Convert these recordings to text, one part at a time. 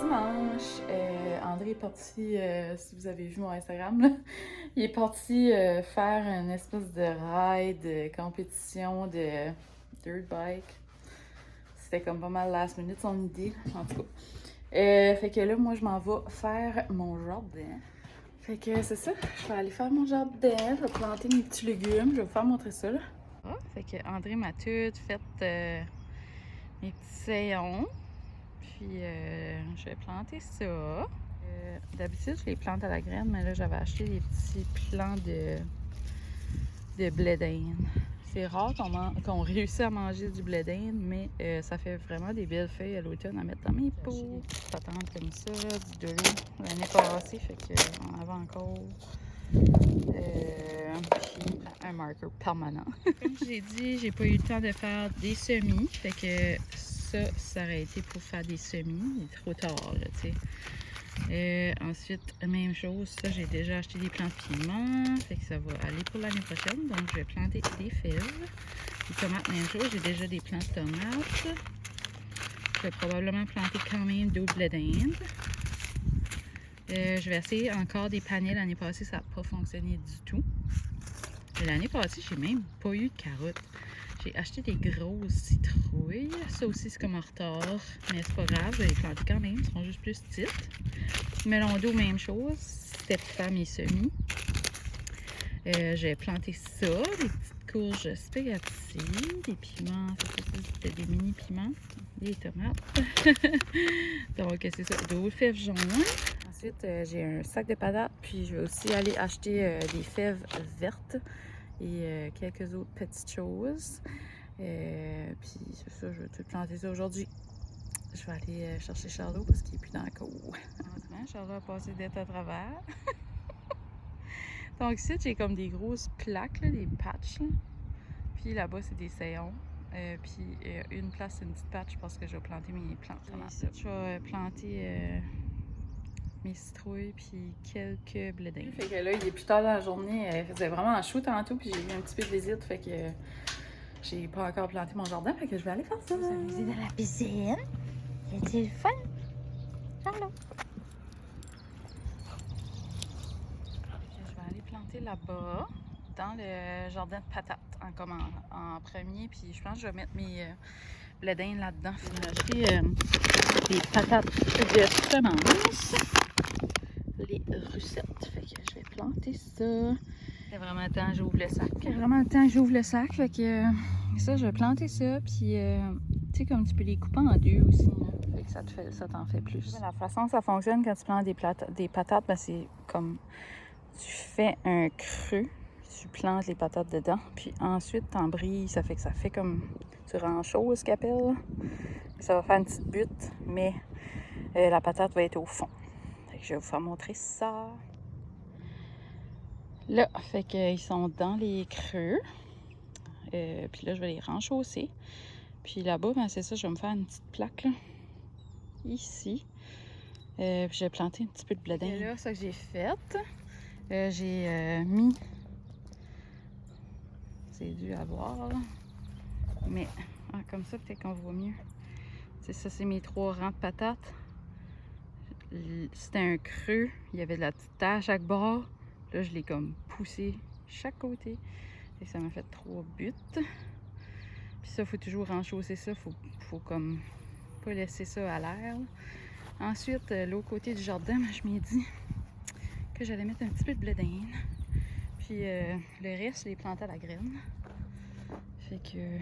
dimanche. André est parti, si vous avez vu mon Instagram, là, il est parti faire une espèce de ride, de compétition de dirt bike. C'était comme pas mal last minute son idée, en tout cas. Fait que là, moi, je m'en vais faire mon jardin. Fait que c'est ça, je vais aller faire mon jardin, je vais planter mes petits légumes, je vais vous faire montrer ça, là. Fait que André m'a tout fait mes petits saillons. Puis je vais planter ça. D'habitude, je les plante à la graine, mais là, j'avais acheté des petits plants de blé d'Inde. C'est rare qu'on réussisse à manger du blé d'Inde, mais ça fait vraiment des belles feuilles à l'automne à mettre dans mes pots. J'ai des petites patentes comme ça, du de l'eau l'année passée, fait qu'on avait encore. Puis un marqueur permanent. Comme je l'ai dit, j'ai pas eu le temps de faire des semis, fait que ça aurait été pour faire des semis. Il est trop tard, là, tu sais. Ensuite, même chose, ça, j'ai déjà acheté des plants de piment, fait que ça va aller pour l'année prochaine. Donc, je vais planter des fèves. Les tomates, même chose, j'ai déjà des plants de tomates. Je vais probablement planter quand même d'autres blé d'Inde. Je vais essayer encore des panais. L'année passée, ça n'a pas fonctionné du tout. L'année passée, j'ai même pas eu de carottes. J'ai acheté des grosses citrouilles. Ça aussi, c'est comme en retard. Mais c'est pas grave, je vais les planter quand même. Ils seront juste plus petites. Melon d'eau, même chose. C'était pour faire mes semis. J'ai planté ça. Des petites courges spaghetti. Des piments. C'était des mini piments. Des tomates. Donc, c'est ça. D'autres fèves jaunes. Ensuite, j'ai un sac de patates. Puis, je vais aussi aller acheter des fèves vertes. Et quelques autres petites choses. Puis c'est ça, je vais tout planter ça aujourd'hui. Je vais aller chercher Charlot parce qu'il est plus dans la cour. Charlot a passé d'être à travers. Donc ici, j'ai comme des grosses plaques, là, des patchs. Là. Puis là-bas, c'est des saillons. Puis une place, c'est une petite patch parce que je vais planter mes plantes. Ici, je vais planter mes citrouilles puis quelques blé d'Inde. Fait que là, il est plus tard dans la journée. Il faisait vraiment chaud tantôt puis j'ai eu un petit peu de visite. Fait que j'ai pas encore planté mon jardin. Fait que je vais aller faire ça. Vous amusez dans la piscine. C'est le fun. Allô. Je vais aller planter là-bas, dans le jardin de patates, en premier. Puis je pense que je vais mettre mes blé d'Inde là-dedans. J'ai acheté des patates de semence, les russettes. Fait que je vais planter ça. C'est vraiment le temps que j'ouvre le sac. Fait que ça, je vais planter ça. Puis, tu sais, comme tu peux les couper en deux aussi. Là. Fait que ça t'en fait plus. La façon que ça fonctionne quand tu plantes des patates, ben, c'est comme tu fais un creux. Tu plantes les patates dedans. Puis ensuite, tu brilles. Ça fait comme tu renchoses, ce qu'on appelle. Ça va faire une petite butte, mais la patate va être au fond. Fait que je vais vous faire montrer ça. Là, fait qu'ils sont dans les creux. Puis là, je vais les renchausser. Puis là-bas, ben, c'est ça, je vais me faire une petite plaque, là. Ici. Puis je vais planter un petit peu de blé d'Inde. Là, ça que j'ai fait. J'ai mis... C'est dû à voir, là. Mais comme ça, peut-être qu'on voit mieux. C'est ça, c'est mes 3 rangs de patates. C'était un creux. Il y avait de la petite terre à chaque bord. Là, je l'ai comme poussé chaque côté. Et ça m'a fait 3 buttes. Puis ça, il faut toujours renchausser ça. Faut comme pas laisser ça à l'air. Ensuite, l'autre côté du jardin, je m'ai dit que j'allais mettre un petit peu de blé d'Inde. Puis le reste, je l'ai planté à la graine. Fait que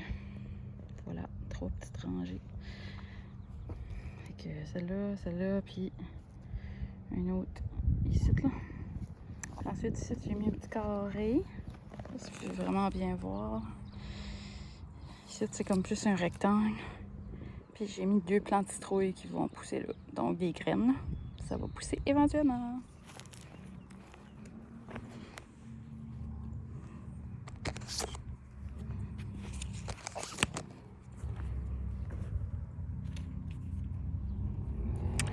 voilà, 3 petites rangées. Fait que celle-là, puis une autre ici, là. Ensuite, ici, j'ai mis un petit carré. Si vous pouvez vraiment bien voir. Ici, c'est comme plus un rectangle. Puis j'ai mis 2 plants de citrouilles qui vont pousser là. Donc des graines. Ça va pousser éventuellement.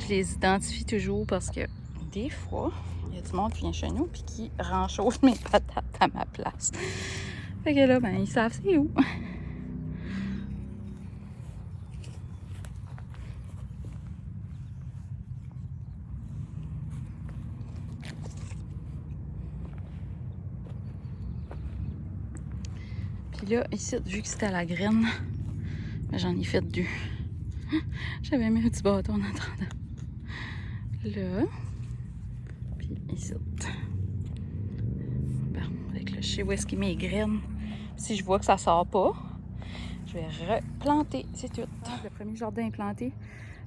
Je les identifie toujours parce que des fois, il y a du monde qui vient chez nous puis qui renchose mes patates à ma place. Fait que là, ben, ils savent c'est où. Puis là, ici, vu que c'était à la graine, ben, j'en ai fait 2. J'avais mis un petit bâton en attendant. Là. Puis ici. Bon, avec le je sais où est-ce qu'il met les graines. Si je vois que ça sort pas, je vais replanter, c'est tout. Le premier jardin est planté.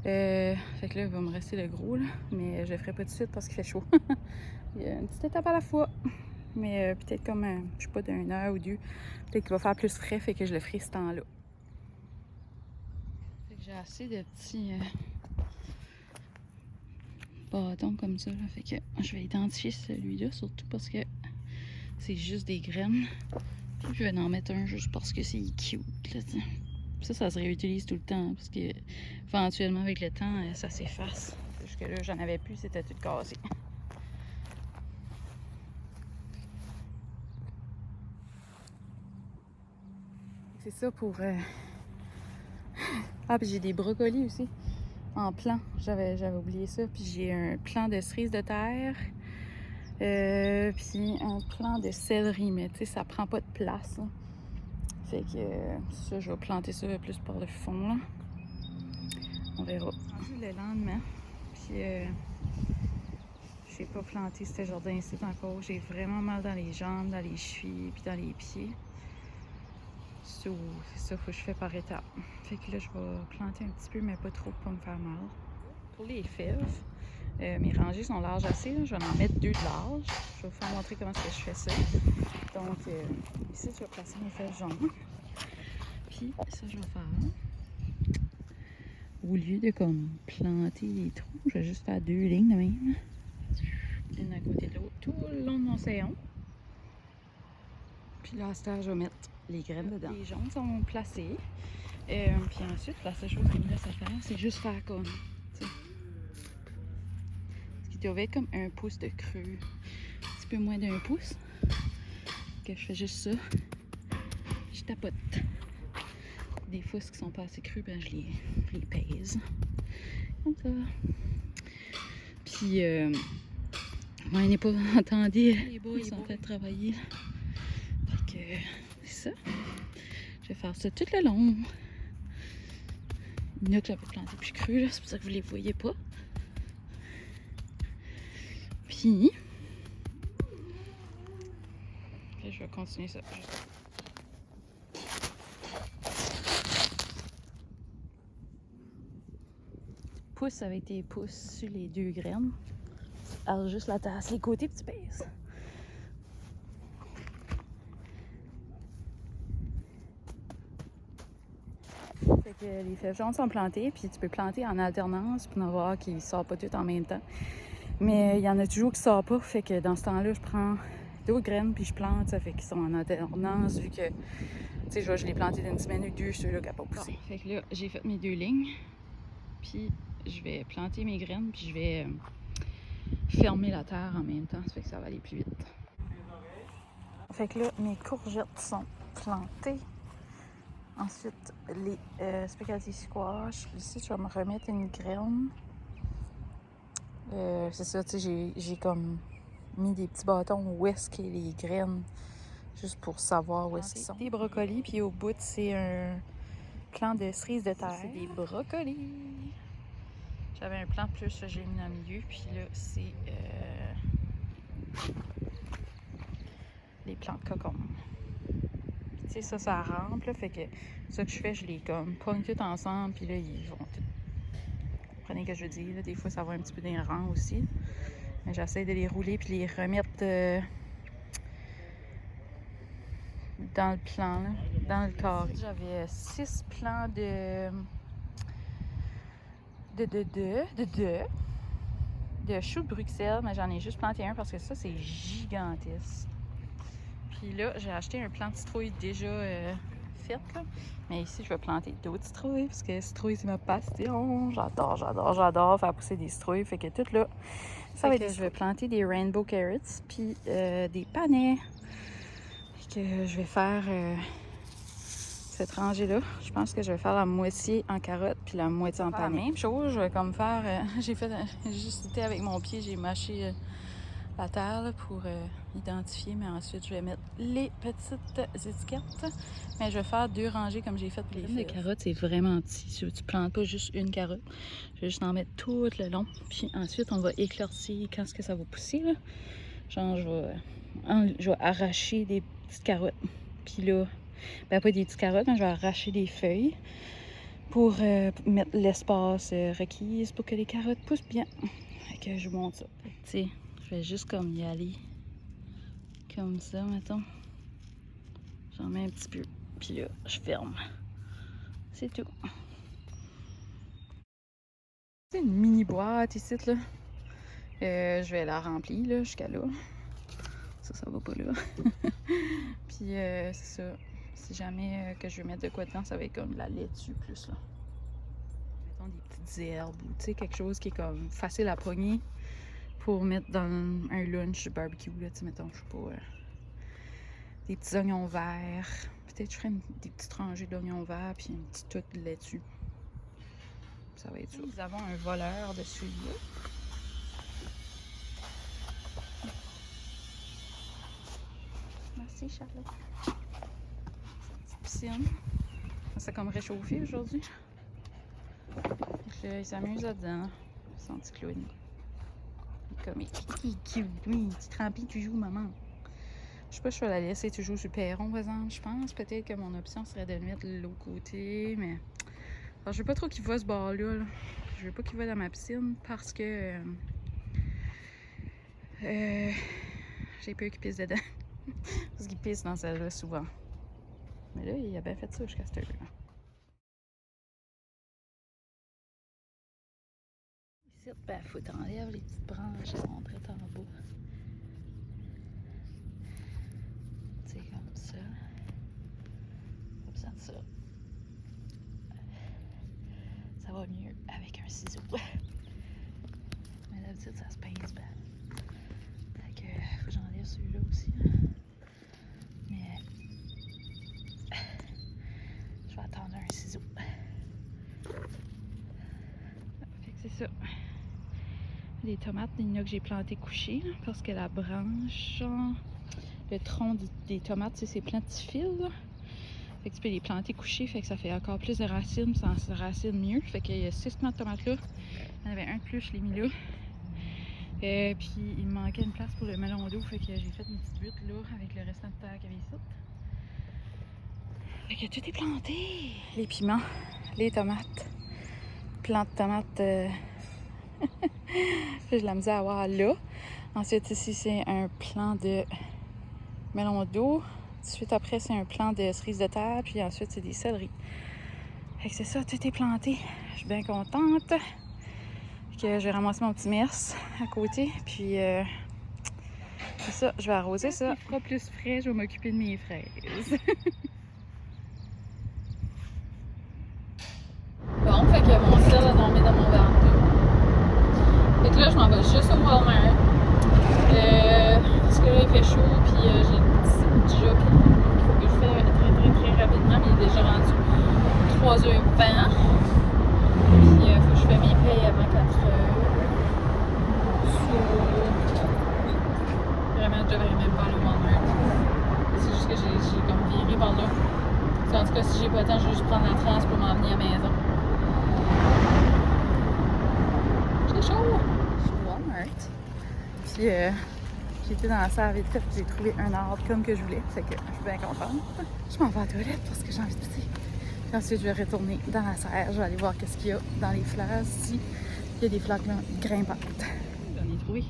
Fait que là, il va me rester le gros, là. Mais je le ferai pas tout de suite parce qu'il fait chaud. Il y a une petite étape à la fois. Mais peut-être comme, je sais pas, d'une heure ou 2. Peut-être qu'il va faire plus frais, fait que je le ferai ce temps-là. Fait que j'ai assez de petits bâtons comme ça, là. Fait que je vais identifier celui-là, surtout parce que c'est juste des graines. Puis je vais en mettre un juste parce que c'est cute, là, t'sais. Ça se réutilise tout le temps, parce que éventuellement, avec le temps, ça s'efface. Jusque là, j'en avais plus, c'était tout cassé. C'est ça pour... Ah, puis j'ai des brocolis aussi, en plant. J'avais oublié ça. Puis j'ai un plant de cerises de terre, puis un plant de céleri, mais tu sais, ça prend pas de place, là. Fait que ça, je vais planter ça plus par le fond, là. On verra. Le lendemain, puis j'ai pas planté ce jardin-ci encore. J'ai vraiment mal dans les jambes, dans les chevilles, puis dans les pieds. C'est ça, faut que je fais par étapes. Fait que là, je vais planter un petit peu, mais pas trop pour pas me faire mal. Pour les fèves, mes rangées sont larges assez, là. Je vais en mettre 2 de large. Je vais vous faire montrer comment est-ce que je fais ça. Donc, ici, je vais placer mes fèves jaunes. Puis, ça, je vais faire... Au lieu de comme planter des trous, je vais juste faire 2 lignes de même. Une à côté de l'autre, tout le long de mon séon. Puis là, à ce temps, je vais mettre les graines dedans. Les jaunes sont placés. Puis ensuite, la seule chose qu'il me reste à faire, c'est juste faire comme... T'sais. Ce qui devait être comme 1 pouce de creux. Un petit peu moins d'1 pouce. Que je fais juste ça. Je tapote. Des fois, ce qui sont pas assez creux, ben je les pèse. Comme ça. Puis, on n'est pas entendu. Les boys sont en train de travailler. Fait que, c'est ça. Je vais faire ça tout le long. Il y en a que j'avais planté plus creux, là. C'est pour ça que vous les voyez pas. Puis, je vais continuer ça. Pousse avec tes pouces sur les 2 graines. Alors juste la tasse, les côtés, puis tu pèses. Fait que les fèves jaunes sont plantées, puis tu peux planter en alternance pour en voir qui ne sortent pas toutes en même temps. Mais il y en a toujours qui ne sortent pas, fait que dans ce temps-là, je prends d'autres graines, puis je plante, ça fait qu'ils sont en alternance, vu que, tu sais, je l'ai planté d'une semaine ou 2, ceux-là qui n'ont pas poussé. Bon, fait que là, j'ai fait mes 2 lignes, puis je vais planter mes graines, puis je vais fermer la terre en même temps, ça fait que ça va aller plus vite. Fait que là, mes courgettes sont plantées. Ensuite, les spaghetti squash. Ici, je vais me remettre une graine. C'est ça, tu sais, j'ai comme mis des petits bâtons où est-ce qu'il y a les graines, juste pour savoir où est-ce qu'ils sont. Des brocolis, puis au bout, c'est un plant de cerises de terre. C'est des brocolis. J'avais un plant plus, j'ai mis dans le milieu, puis là, c'est les plants de cocon. Tu sais, ça rampe, là, fait que ça que je fais, je les comme pogne tout ensemble, puis là, ils vont tout... Vous comprenez ce que je veux dire, là? Des fois, ça va un petit peu dans les rangs aussi. Mais j'essaie de les rouler, puis les remettre dans le plan, là, dans le carré. J'avais 6 plants de choux de Bruxelles, mais j'en ai juste planté un parce que ça, c'est gigantesque. Puis là, j'ai acheté un plant de citrouille déjà fait, là. Mais ici, je vais planter d'autres citrouilles parce que citrouille, c'est ma passion. J'adore faire pousser des citrouilles. Fait que tout là, ça va être... Je vais planter des rainbow carrots, puis des panais. Fait que je vais faire cette rangée-là. Je pense que je vais faire la moitié en carottes puis la moitié en panais. Même chose, je vais comme faire... j'ai juste été avec mon pied, j'ai mâché la terre là, pour... identifier, mais ensuite je vais mettre les petites étiquettes. Mais je vais faire 2 rangées comme j'ai fait pour les feuilles. Les carottes, c'est vraiment petit. Tu plantes pas juste une carotte. Je vais juste en mettre tout le long. Puis ensuite, on va éclaircir quand est-ce que ça va pousser. Là. Genre, je vais arracher des petites carottes. Puis là, ben pas des petites carottes, mais je vais arracher des feuilles pour mettre l'espace requis pour que les carottes poussent bien. Fait que je monte ça. Tu sais, je vais juste comme y aller. Comme ça, mettons. J'en mets un petit peu. Puis là, je ferme. C'est tout. C'est une mini boîte ici, là. Je vais la remplir, là, jusqu'à là. Ça va pas là. Puis c'est ça. Si jamais que je veux mettre de quoi dedans, ça va être comme de la laitue plus, là. Mettons des petites herbes ou, tu sais, quelque chose qui est comme facile à pogner pour mettre dans un lunch barbecue, là, tu sais, mettons, je sais pas... des petits oignons verts. Peut-être je ferai des petites rangées d'oignons verts puis une petite toute de laitue. Ça va être ça. Nous avons un voleur de souliers. Merci Charlotte. Petite piscine. Ça s'est comme réchauffé aujourd'hui. Ils s'amusent là-dedans. Son petit clown. Comme il cute. Oui, tu te remplis, tu joues, maman. Je sais pas si je vais la laisser toujours sur le perron, par exemple. Je pense peut-être que mon option serait de le mettre de l'autre côté, mais... Alors, je veux pas trop qu'il voit ce bord-là. Là. Je veux pas qu'il voit dans ma piscine parce que... j'ai peur qu'il pisse dedans. Parce qu'il pisse dans celle-là souvent. Mais là, il a bien fait ça jusqu'à cette heure-là. Ici, ben, faut t'enlèves les petites branches qui sont très en bas. Tu sais, comme ça. Pas besoin de ça. Ça va mieux avec un ciseau. Mais d'habitude, ça se pince bien. Fait que, faut que j'enlève celui-là aussi. Là. Mais, je vais attendre un ciseau. Fait que c'est ça. Les tomates, il y en a que j'ai planté couchées, là, parce que la branche, le tronc des tomates, c'est plein de petits fils. Là. Fait que tu peux les planter couchées, fait que ça fait encore plus de racines, ça se racine mieux. Fait qu'il y a 6 plants de tomates là. Il y en avait un de plus, je l'ai mis là. Puis il me manquait une place pour le melon d'eau, fait que j'ai fait une petite butte là avec le restant de terre qu'il y avait ici. Fait que tout est planté. Les piments, les tomates, plants de tomates. J'ai de la misère à voir là. Ensuite ici c'est un plant de melon d'eau. Ensuite après c'est un plant de cerises de terre, puis ensuite c'est des céleris. Fait que c'est ça, tout est planté. Je suis bien contente. Que je vais ramasser mon petit mers à côté, puis c'est ça, je vais arroser ça. Il fera plus frais, je vais m'occuper de mes fraises. Bon, fait que mon ciel a tombé dans mon verre d'eau. Fait que là, je m'en vais juste au Walmart. Parce que là, il fait chaud, puis j'ai une petite job qu'il faut que je fasse très rapidement, mais il est déjà rendu 3h20. Puis il faut que je fasse mes payes avant 4h. Vraiment, je devrais même pas aller au Walmart. C'est juste que j'ai comme viré par là. En tout cas, si j'ai pas le temps, je vais juste prendre la trace pour m'en venir à la maison. J'ai chaud! Je suis au Walmart. Puis j'étais dans la salle vite fait, j'ai trouvé un arbre comme que je voulais. Fait que je suis bien contente. Je m'en vais à la toilette parce que j'ai envie de pisser. Puis ensuite, je vais retourner dans la serre. Je vais aller voir qu'est-ce qu'il y a dans les fleurs. Si il y a des fleurs grimpantes. J'en ai trouvé.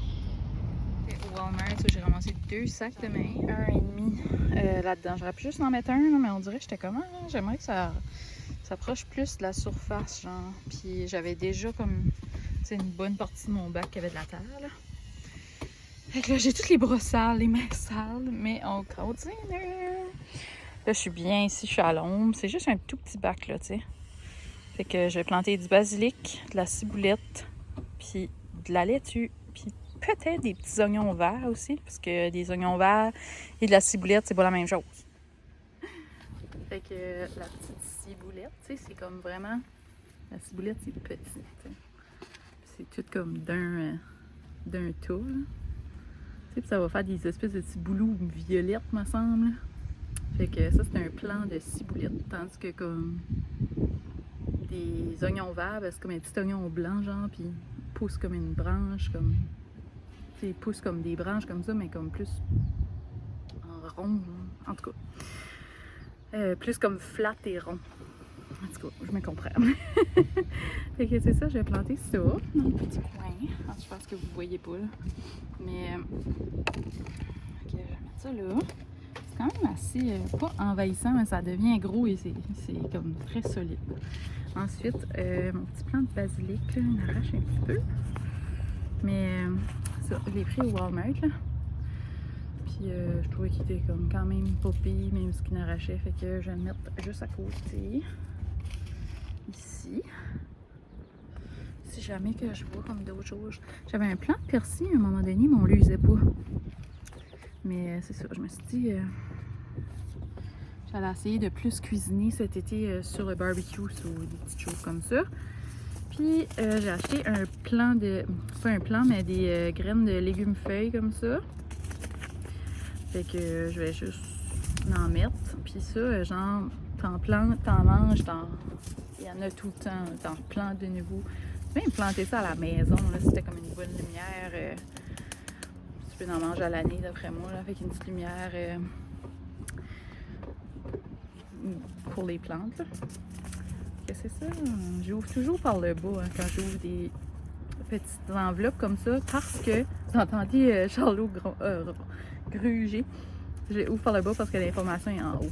Au Walmart, j'ai ramassé 2 sacs de maïs, 1,5 là-dedans. J'aurais pu juste en mettre un, mais on dirait que j'étais comme j'aimerais que ça s'approche plus de la surface, genre. Puis j'avais déjà comme une bonne partie de mon bac qui avait de la terre, là. Fait que là, j'ai toutes les bras sales, les mains sales, mais on continue. Là, je suis bien ici, je suis à l'ombre. C'est juste un tout petit bac, là, tu sais. Fait que je vais planter du basilic, de la ciboulette, puis de la laitue, puis peut-être des petits oignons verts aussi, parce que des oignons verts et de la ciboulette, c'est pas la même chose. Fait que la petite ciboulette, tu sais, c'est comme vraiment... La ciboulette, c'est petit, t'sais. C'est tout comme d'un tas, là. Puis ça va faire des espèces de petits boulous violettes, me semble. Fait que ça, c'est un plant de ciboulettes. Tandis que comme des oignons verts, ben, c'est comme un petit oignon blanc, genre, puis pousse comme une branche, comme... Tu sais, pousse comme des branches comme ça, mais comme plus en rond, genre. En tout cas. Plus comme flat et rond. En tout cas, je me comprends. Fait que c'est ça, j'ai planté ça dans le petit coin. Je pense que vous voyez pas, là. Mais... je vais mettre ça là. C'est quand même assez, pas envahissant, mais ça devient gros et c'est comme très solide. Ensuite, mon petit plant de basilic, là, il arrache un petit peu. Mais ça, je l'ai pris au Walmart, là. Puis je trouvais qu'il était comme quand même pas pire, même ce qu'il arrachait. Fait que je vais le mettre juste à côté. Ici. Si jamais que je vois comme d'autres choses. J'avais un plant de persil à un moment donné, mais on l'usait pas. Mais c'est ça, je me suis dit... j'allais essayer de plus cuisiner cet été sur le barbecue ou des petites choses comme ça. Puis j'ai acheté un plant de... pas un plant, mais des graines de légumes feuilles comme ça. Fait que je vais juste en mettre. Puis ça, genre, t'en plantes, t'en manges, il y en a tout le temps. T'en plantes de nouveau. Tu peux planter ça à la maison, là, c'était comme une bonne lumière. Tu peux en manger à l'année, d'après moi, là, avec une petite lumière pour les plantes. Qu'est-ce que c'est ça? J'ouvre toujours par le bas hein, quand j'ouvre des petites enveloppes comme ça, parce que, vous entendez Charlot gruger. Je ouvre par le bas parce que l'information est en haut.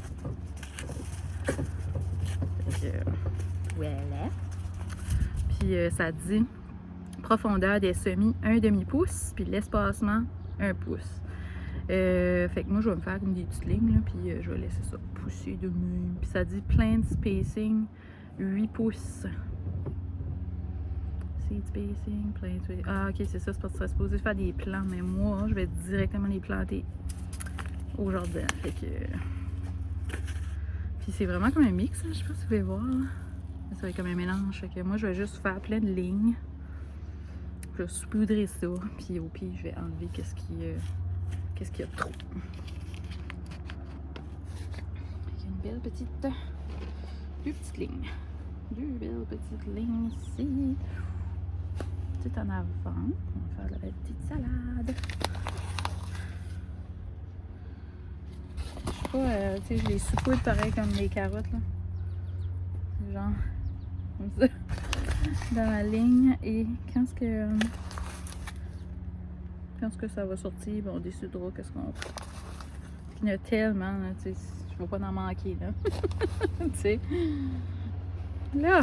Voilà. Puis ça dit profondeur des semis 1/2 pouce, puis l'espacement 1 pouce. Fait que moi je vais me faire comme des petites lignes, là, puis je vais laisser ça pousser de même. Puis ça dit plant spacing 8 pouces. Seed spacing, plant. Ah, ok, c'est ça, c'est parce que ça serait supposé faire des plants, mais moi je vais directement les planter au jardin. Fait que. Puis c'est vraiment comme un mix, hein, je sais pas si vous pouvez voir. Ça va être comme un mélange. Fait que moi je vais juste faire plein de lignes. Je vais saupoudrer ça, puis au pire je vais enlever qu'est-ce qu'il y a de trop. Une belle petite, deux petites lignes. Deux belles petites lignes ici. Tout en avant. On va faire la petite salade. Je sais pas, tu sais, je les saupoudre pareil comme les carottes, là. Genre, comme ça. Dans la ligne. Et quand que ça va sortir, ben on décidera qu'est-ce qu'on fait. Il y en a tellement, là, tu sais, je ne vais pas en manquer, là. Tu sais. Là,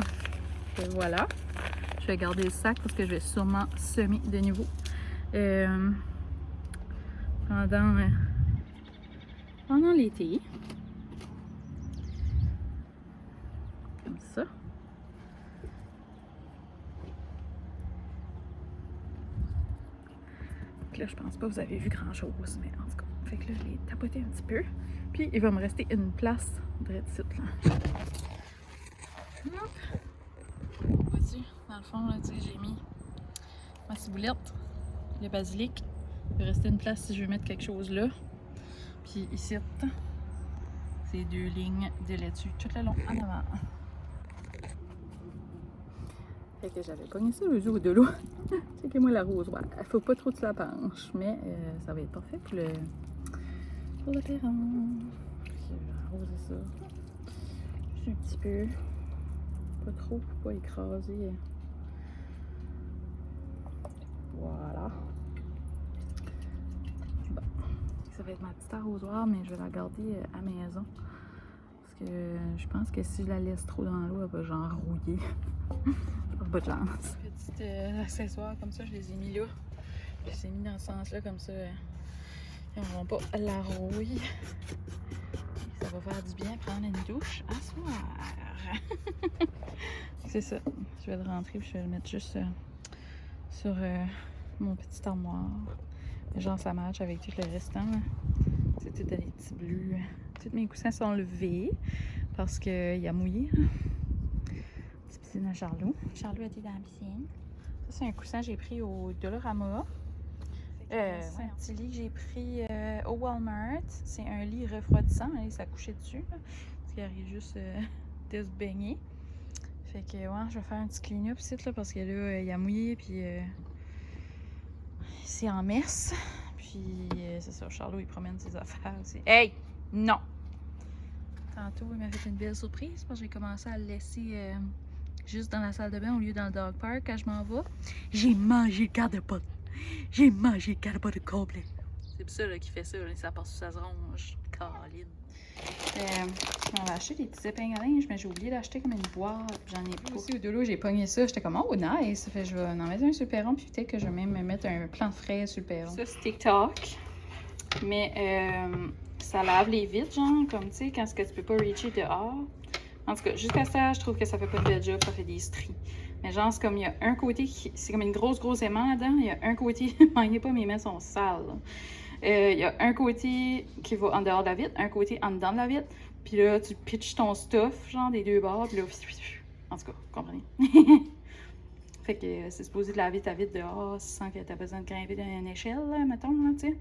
voilà. Je vais garder le sac parce que je vais sûrement semer de nouveau. Pendant l'été. Comme ça. Là, je pense pas que vous avez vu grand chose, mais en tout cas. Fait que là, je l'ai tapoté un petit peu. Puis, il va me rester une place direct ici, là. Vois-tu, dans le fond, là, tu sais, j'ai mis ma ciboulette, le basilic. Il va rester une place si je veux mettre quelque chose là. Puis ici, c'est 2 lignes de laitue tout le long en avant. Fait que j'avais pogné ça le jour de l'eau. C'est que moi la rose, ouais. Il faut pas trop que tu la penches, mais ça va être parfait pour le terrain. Je vais arroser ça. Juste un petit peu. Pas trop pour pas écraser. Voilà. Bon. Ça va être ma petite arrosoir, mais je vais la garder à maison. Parce que je pense que si je la laisse trop dans l'eau, elle va genre rouiller. Pas de chance. Petit accessoire comme ça, je les ai mis là. Je les ai mis dans ce sens-là, comme ça, ils n'auront pas la rouille. Ça va faire du bien prendre une douche à soir. C'est ça. Je vais le rentrer puis je vais le mettre juste sur mon petit armoire. Genre, ça match avec tout le restant. C'est tout des petits bleus. Tous mes coussins sont levés parce qu'il a mouillé. Piscine à Charlot. Charlot était dans la piscine. Ça, c'est un coussin que j'ai pris au Dollarama. C'est un petit lit que j'ai pris au Walmart. C'est un lit refroidissant. Allez, ça couchait dessus. Là, parce qu'il arrive juste de se baigner. Fait que, ouais, je vais faire un petit clean-up ici, là, parce que là, il a mouillé, puis c'est en messe. Puis, c'est ça, Charlot, il promène ses affaires aussi. Hey! Non! Tantôt, il m'a fait une belle surprise, parce que j'ai commencé à le laisser juste dans la salle de bain au lieu dans le dog park quand je m'en vais. J'ai mangé le garde-pot. J'ai mangé le garde-pot complet. C'est pour ça qu'il fait ça, là, ça passe sous sa ronge. Caline. Je m'avais acheté des petits épingles à linge, mais j'ai oublié d'acheter comme une boîte. J'en ai pas. Aussi au doulot, j'ai pogné ça. J'étais comme, oh nice. Fait, je vais en mettre un sur le perron, puis peut-être que je vais même me mettre un plant de fraises sur le perron. Ça, c'est TikTok. Mais ça lave les vitres, genre, comme tu sais, quand ce que tu peux pas reacher dehors. En tout cas, jusqu'à ça, je trouve que ça fait pas de bel job, ça fait des stries. Mais genre, c'est comme il y a un côté qui. C'est comme une grosse aimant là-dedans. Il y a un côté. Manquez pas, mes mains sont sales. Il y a un côté qui va en dehors de la vitre, un côté en dedans de la vitre. Puis là, tu pitches ton stuff, genre des deux bords. Puis là, en tout cas, vous comprenez. Fait que c'est supposé de laver ta vitre dehors sans que tu aies besoin de grimper dans une échelle, là, mettons, là, tu sais.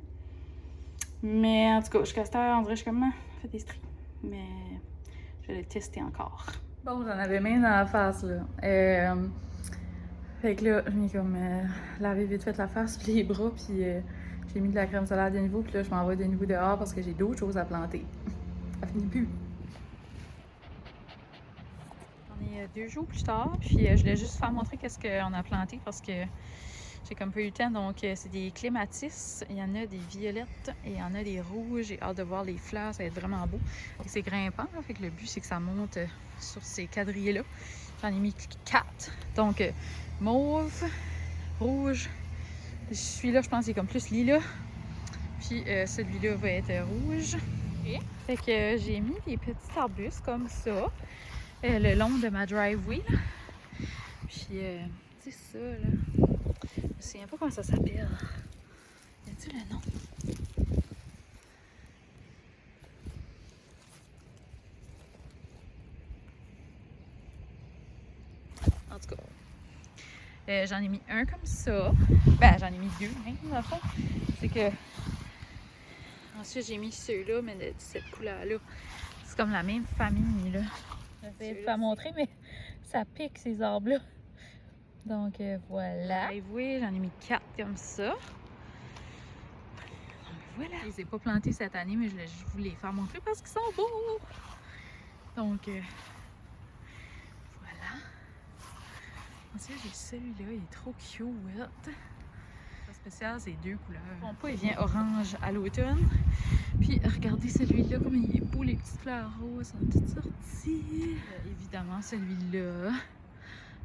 Mais en tout cas, jusqu'à cette heure, on dirait que je suis comme, fait des stries. Mais je vais le tester encore. Bon, j'en avais même dans la face, là. Fait que là, je m'ai comme lavé vite fait la face, puis les bras, puis j'ai mis de la crème solaire de nouveau, puis là, je m'en vais de nouveau dehors parce que j'ai d'autres choses à planter. Ça finit plus. On est 2 jours plus tard, puis je voulais juste faire montrer qu'est-ce qu'on a planté parce que j'ai comme pas eu le temps. Donc, c'est des clématis. Il y en a des violettes et il y en a des rouges. J'ai hâte de voir les fleurs, ça va être vraiment beau. C'est grimpant, là, fait que le but, c'est que ça monte sur ces quadrillés-là. J'en ai mis 4. Donc, mauve, rouge. Celui-là, je pense qu'il est comme plus lilas. Puis celui-là va être rouge. Okay. Fait que j'ai mis des petits arbustes comme ça le long de ma driveway. Là. Puis c'est ça là. Je me souviens pas comment ça s'appelle. Y a-t-il le nom? En tout cas. J'en ai mis un comme ça. Ben, j'en ai mis 2, hein, dans le fond. C'est que. Ensuite, j'ai mis ceux-là, mais de cette couleur-là. C'est comme la même famille, là. Je vais pas montrer, mais ça pique, ces arbres-là. Donc, voilà. Et oui, j'en ai mis 4 comme ça. Donc, voilà. Je les ai pas plantés cette année, mais je voulais les faire montrer parce qu'ils sont beaux. Donc, voilà. Ensuite, j'ai celui-là, il est trop cute. Le spécial, c'est 2 couleurs. Mon pas, il vient orange à l'automne. Puis, regardez celui-là, comme il est beau, les petites fleurs roses sont toutes sorties. Évidemment, celui-là.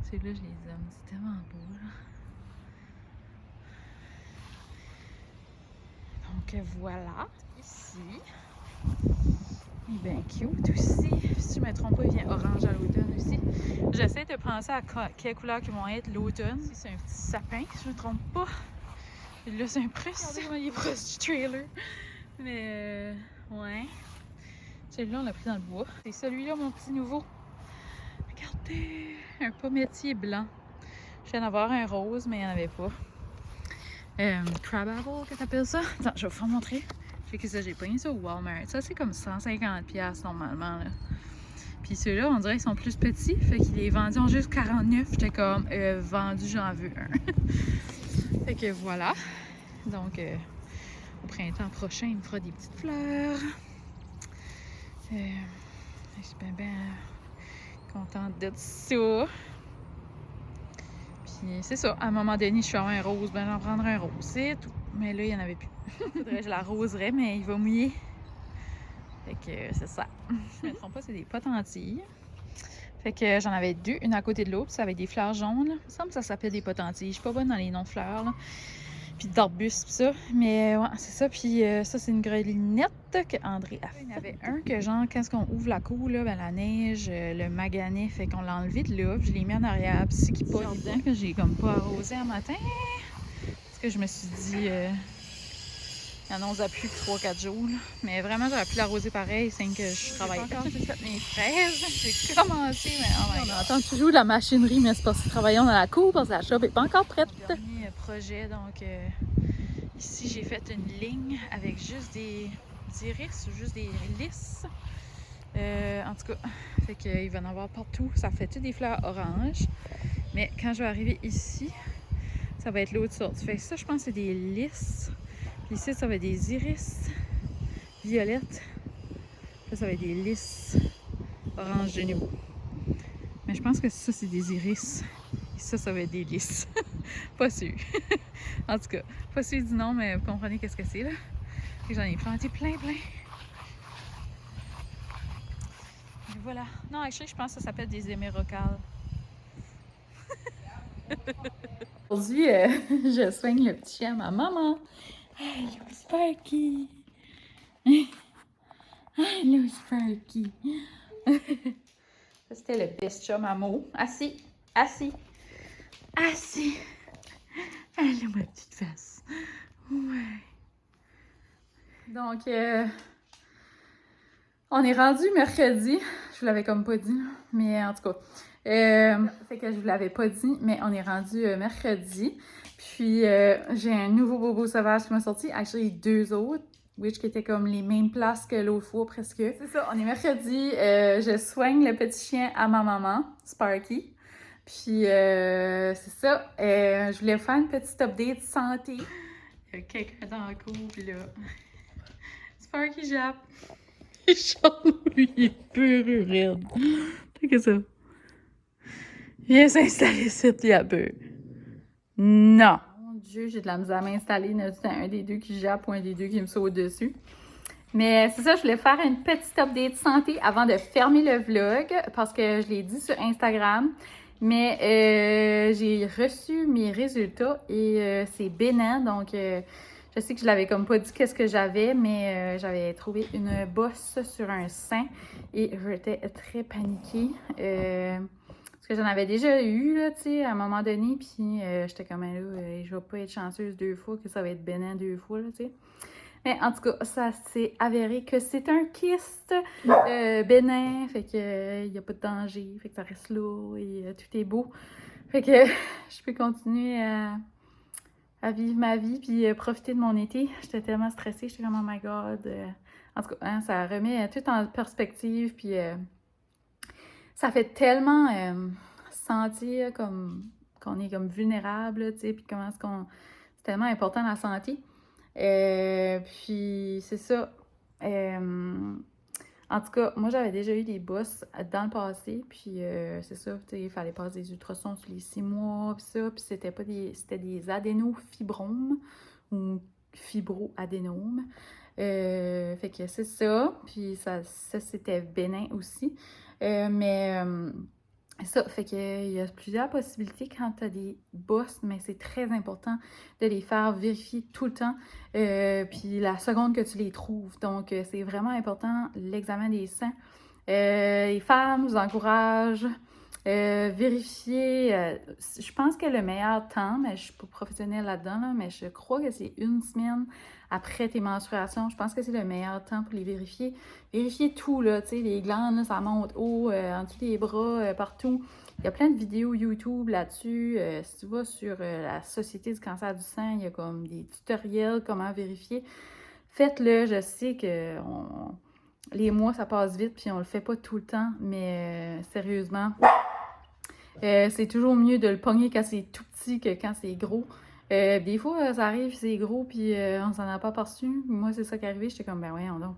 Celui-là, je les aime. C'est tellement beau, là. Donc, voilà. Ici. Il est bien cute aussi. Si je ne me trompe pas, il vient orange à l'automne aussi. J'essaie de penser à quelle couleur qui vont être l'automne. Ici, c'est un petit sapin, si je ne me trompe pas. Et là, c'est un presse. Regardez comment il est proche du trailer. Mais, ouais. Celui-là, on l'a pris dans le bois. C'est celui-là, mon petit nouveau. Regardez! Un pommier blanc. Je viens d'avoir un rose, mais il n'y en avait pas. Crab apple, qu'est-ce que t'appelles ça? Attends, je vais vous faire montrer. Fait que ça, j'ai pogné ça au Walmart. Ça, c'est comme 150$ normalement, là. Puis ceux-là, on dirait qu'ils sont plus petits. Fait qu'il est vendu en juste 49. J'étais comme, vendu, j'en veux un. Fait que voilà. Donc, au printemps prochain, il me fera des petites fleurs. Je suis bien contente de ça. Puis c'est ça. À un moment donné, je suis avoir un rose, ben j'en prendrai un rose. C'est tout. Mais là, il n'y en avait plus. Faudrait que je l'arroserais, mais il va mouiller. Fait que c'est ça. Je me trompe pas, c'est des potentilles. Fait que j'en avais 2, une à côté de l'autre. Ça avait des fleurs jaunes. Là. Il me semble que ça s'appelle des potentilles. Je suis pas bonne dans les noms de fleurs. Là. Puis d'arbustes, pis ça. Mais ouais, c'est ça. Puis ça, c'est une grelinette qu'André a fait. Il y en avait un que, genre, quand on ouvre la cour, là, ben, la neige, le maganet, fait qu'on l'a enlevé de là. Puis je l'ai mis en arrière. Puis c'est qui pas dedans que j'ai comme pas arrosé un matin. Parce que je me suis dit, il annonce à plus que 3-4 jours. Là. Mais vraiment, j'aurais pu l'arroser pareil, c'est que je travaille. J'ai pas encore fait mes fraises. J'ai commencé, mais on entend toujours de la machinerie, mais c'est parce que travaillons dans la cour, parce que la shop n'est pas encore prête. Dernier projet, donc Ici, j'ai fait une ligne avec juste des iris ou juste des lys. En tout cas, fait qu'il va en avoir partout. Ça fait toutes des fleurs oranges. Mais quand je vais arriver ici, ça va être l'autre sorte. Fait que ça, je pense que c'est des lys. Puis ici, ça va être des iris violettes. Là, ça va être des lys orange de nouveau. Mais je pense que ça, c'est des iris. Et ça va être des lys. Pas sûr. En tout cas, pas sûr du nom, mais vous comprenez qu'est-ce que c'est, là. Et j'en ai planté plein. Et voilà. Non, actually, je pense que ça s'appelle des émérocales. Aujourd'hui, je soigne le petit chien à ma maman. Hello, Sparky! Hello, Sparky! Ça, c'était le best chum à mots. Assis. Hello, ma petite face. Ouais. Donc, on est rendu mercredi. Je vous l'avais comme pas dit, mais en tout cas. Fait que je vous l'avais pas dit, mais on est rendu mercredi. Puis, j'ai un nouveau bobo sauvage qui m'a sorti. Actually, 2 autres, which qui étaient comme les mêmes places que l'autre fois, presque. C'est ça, on est mercredi. Je soigne le petit chien à ma maman, Sparky. Puis, c'est ça. Je voulais faire une petite update santé. Il y a quelqu'un dans la cour, puis là... Sparky jappe. Lui, il est peureux, raide. T'as que ça. Viens s'installer ici, il a peur. Non. Mon Dieu, j'ai de la misère à m'installer. C'est un des deux qui jappe ou un des deux qui me saute dessus. Mais c'est ça, je voulais faire une petite update santé avant de fermer le vlog parce que je l'ai dit sur Instagram. Mais j'ai reçu mes résultats et c'est bénin. Donc, je sais que je l'avais comme pas dit qu'est-ce que j'avais, mais j'avais trouvé une bosse sur un sein et j'étais très paniquée. Parce que j'en avais déjà eu, là, tu sais, à un moment donné. Puis j'étais comme là, je vais pas être chanceuse 2 fois, que ça va être bénin 2 fois, là, tu sais. Mais en tout cas, ça s'est avéré que c'est un kyste bénin, fait que il n'y a pas de danger, fait que ça reste là et tout est beau. Fait que je peux continuer à vivre ma vie puis profiter de mon été. J'étais tellement stressée, j'étais comme oh my god. En tout cas, hein, ça remet tout en perspective puis ça fait tellement sentir comme qu'on est comme vulnérable, tu sais, puis comment est-ce qu'on... C'est tellement important la santé. Puis c'est ça. En tout cas, moi j'avais déjà eu des bosses dans le passé, puis c'est ça, tu sais, il fallait passer des ultrasons sur les 6 mois, puis ça, puis c'était pas des... c'était des adénofibromes ou fibroadénomes. Fait que c'est ça, puis ça c'était bénin aussi. Mais ça, fait qu'il y a plusieurs possibilités quand tu as des bosses, mais c'est très important de les faire vérifier tout le temps, puis la seconde que tu les trouves. Donc, c'est vraiment important, l'examen des seins. Les femmes, je vous encourage, vérifier. Je pense que le meilleur temps, mais je suis pas professionnelle là-dedans, là, mais je crois que c'est 1 semaine après tes menstruations. Je pense que c'est le meilleur temps pour les vérifier. Vérifier tout, là, tu sais, les glandes, là, ça monte haut, en dessous des bras, partout. Il y a plein de vidéos YouTube là-dessus. Si tu vas sur la Société du cancer du sein, il y a comme des tutoriels, comment vérifier. Faites-le, je sais que les mois, ça passe vite, puis on le fait pas tout le temps, mais sérieusement, c'est toujours mieux de le pogner quand c'est tout petit que quand c'est gros. Des fois, ça arrive, c'est gros, puis on s'en a pas perçu. Moi, c'est ça qui est arrivé, j'étais comme, ben voyons donc.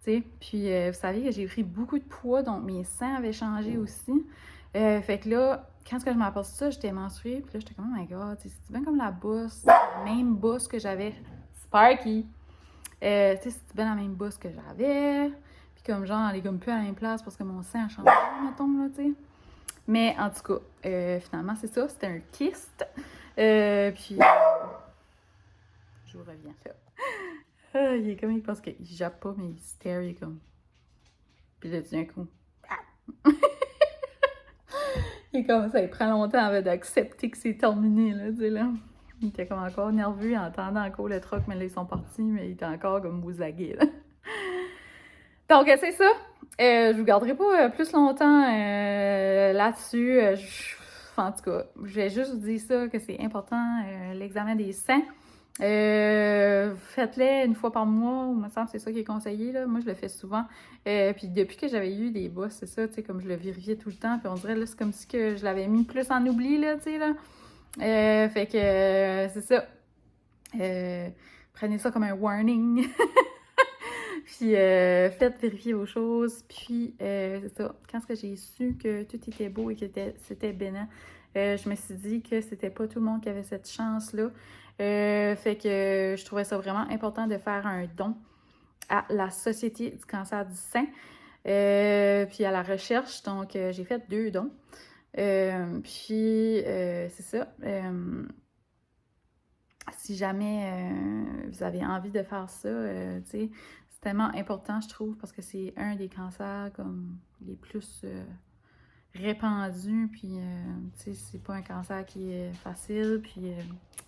T'sais, puis vous savez que j'ai pris beaucoup de poids, donc mes seins avaient changé aussi. Fait que là, quand je m'aperçu ça, j'étais menstruée, puis là, j'étais comme, oh my god, c'est bien comme la bosse, la même bosse que j'avais. Sparky! C'est bien la même bosse que j'avais. Puis comme genre, elle est comme plus à la même place parce que mon sein a changé, mettons, là, tu sais. Mais en tout cas, finalement, c'est ça, c'était un kyste. Puis, je vous reviens là. Il est comme, il pense qu'il jappe pas, mais il stare, il est comme. Puis là, d'un coup. Il est comme ça, il prend longtemps avant d'accepter que c'est terminé, là, tu sais, là. Il était comme encore nerveux en entendant encore le truc, mais là, ils sont partis, mais il était encore comme boussagué, là. Donc, c'est ça. Je vous garderai pas plus longtemps là-dessus. En tout cas, je vais juste vous dire ça, que c'est important, l'examen des seins. Faites-les une fois par mois, il me semble que c'est ça qui est conseillé, là. Moi, je le fais souvent. Puis depuis que j'avais eu des bosses, c'est ça, tu sais, comme je le vérifiais tout le temps, puis on dirait, là, c'est comme si que je l'avais mis plus en oubli, là, tu sais, là. Fait que, c'est ça. Prenez ça comme un warning. Puis faites vérifier vos choses. Puis c'est ça. Quand j'ai su que tout était beau et que c'était bénin, je me suis dit que c'était pas tout le monde qui avait cette chance-là. Fait que je trouvais ça vraiment important de faire un don à la Société du cancer du sein. Puis à la recherche. Donc j'ai fait 2 dons. Puis c'est ça. Si jamais vous avez envie de faire ça, tu sais, c'est tellement important, je trouve, parce que c'est un des cancers comme les plus répandus, puis tu sais, c'est pas un cancer qui est facile, puis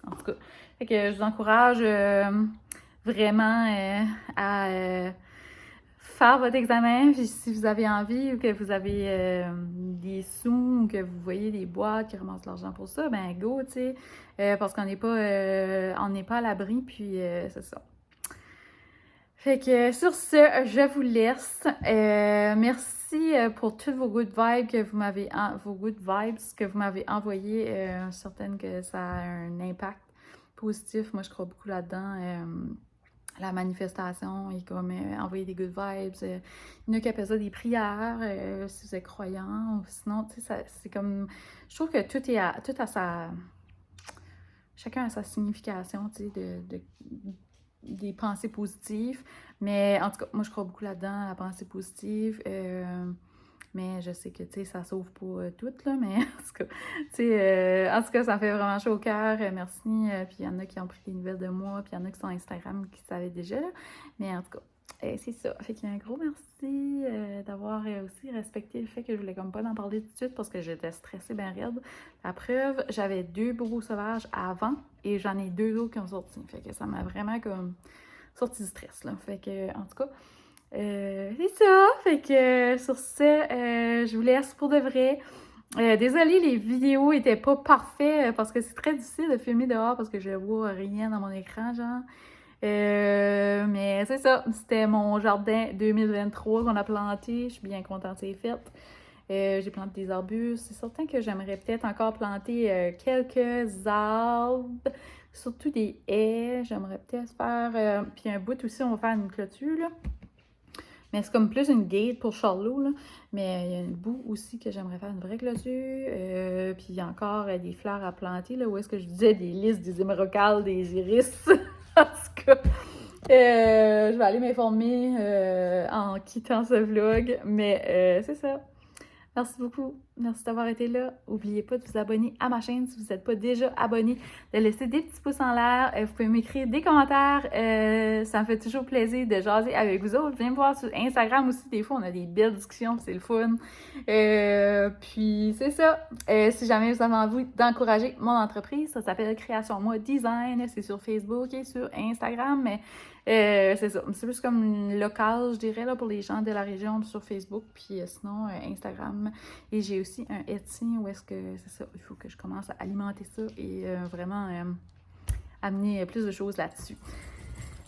en tout cas, fait que je vous encourage vraiment à faire votre examen, puis si vous avez envie ou que vous avez des sous ou que vous voyez des boîtes qui ramassent l'argent pour ça, ben go, tu sais, parce qu'on n'est pas à l'abri, puis c'est ça. Fait que sur ce, je vous laisse. Merci pour toutes vos good vibes que vous m'avez envoyées. Certaine que ça a un impact positif. Moi, je crois beaucoup là-dedans. La manifestation et comme envoyer des good vibes. Il y en a qui appellent ça des prières, si vous êtes croyant. Ou sinon, tu sais, c'est comme... Je trouve que tout a sa... Chacun a sa signification, tu sais, des pensées positives. Mais en tout cas, moi, je crois beaucoup là-dedans, la pensée positive. Mais je sais que, tu sais, ça sauve pas tout, là, mais en tout cas, tu sais, en tout cas, ça me fait vraiment chaud au cœur. Merci. Puis il y en a qui ont pris des nouvelles de moi, puis il y en a qui sont Instagram qui savaient déjà, là. Mais en tout cas, c'est ça. Fait qu'il y a un gros merci d'avoir aussi respecté le fait que je voulais comme pas en parler tout de suite parce que j'étais stressée bien raide. La preuve, j'avais 2 bobos sauvages avant et j'en ai 2 autres qui ont sorti. Fait que ça m'a vraiment comme sorti du stress, là. Fait que, en tout cas, c'est ça. Fait que sur ce, je vous laisse pour de vrai. Désolée, les vidéos étaient pas parfaites parce que c'est très difficile de filmer dehors parce que je vois rien dans mon écran, genre. Mais c'est ça, c'était mon jardin 2023 qu'on a planté. Je suis bien contente, c'est fait. J'ai planté des arbustes. C'est certain que j'aimerais peut-être encore planter quelques arbres, surtout des haies. J'aimerais peut-être faire... puis un bout aussi, on va faire une clôture, là. Mais c'est comme plus une gate pour Charlot, là. Mais il y a un bout aussi que j'aimerais faire une vraie clôture. Puis il y a encore des fleurs à planter, là. Où est-ce que je disais des lys, des émeraucales, des iris. En tout cas, je vais aller m'informer en quittant ce vlog. Mais c'est ça. Merci beaucoup. Merci d'avoir été là. N'oubliez pas de vous abonner à ma chaîne si vous n'êtes pas déjà abonné, de laisser des petits pouces en l'air. Vous pouvez m'écrire des commentaires. Ça me fait toujours plaisir de jaser avec vous autres. Viens me voir sur Instagram aussi. Des fois, on a des belles discussions. C'est le fun. Puis, c'est ça. Si jamais vous avez envie d'encourager mon entreprise, ça s'appelle Création Moi Design. C'est sur Facebook et sur Instagram. Mais c'est ça. C'est plus comme local, je dirais, là, pour les gens de la région sur Facebook. Puis sinon, Instagram. Et j'ai aussi un Etsy où est-ce que c'est ça. Il faut que je commence à alimenter ça et vraiment amener plus de choses là-dessus.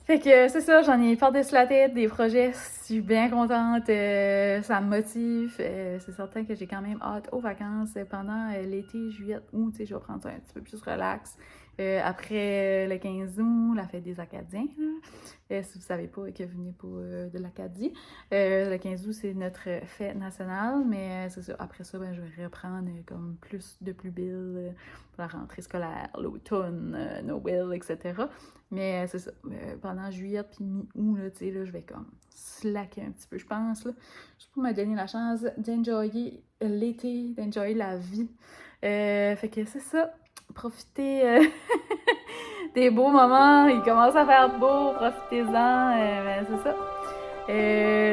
Fait que c'est ça, j'en ai par-dessus la tête des projets. Je suis bien contente. Ça me motive. C'est certain que j'ai quand même hâte aux vacances pendant l'été, juillet, août. Tu sais, je vais prendre ça un petit peu plus relax. Après le 15 août, la fête des Acadiens. Si vous ne savez pas que vous venez pas de l'Acadie. Le 15 août, c'est notre fête nationale. Mais c'est ça. Après ça, ben, je vais reprendre comme plus de plus belle pour la rentrée scolaire, l'automne, Noël, etc. Mais c'est ça. Pendant juillet puis mi-août, là, tu sais, là, je vais comme slacker un petit peu, je pense, là. Juste pour me donner la chance d'enjoyer l'été, d'enjoyer la vie. Fait que c'est ça. Profitez des beaux moments. Il commence à faire beau. Profitez-en. C'est ça.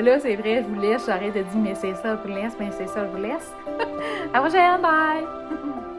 Là, c'est vrai, je vous laisse. J'arrête de dire, mais c'est ça, je vous laisse. Mais c'est ça, je vous laisse. À la prochaine. Bye!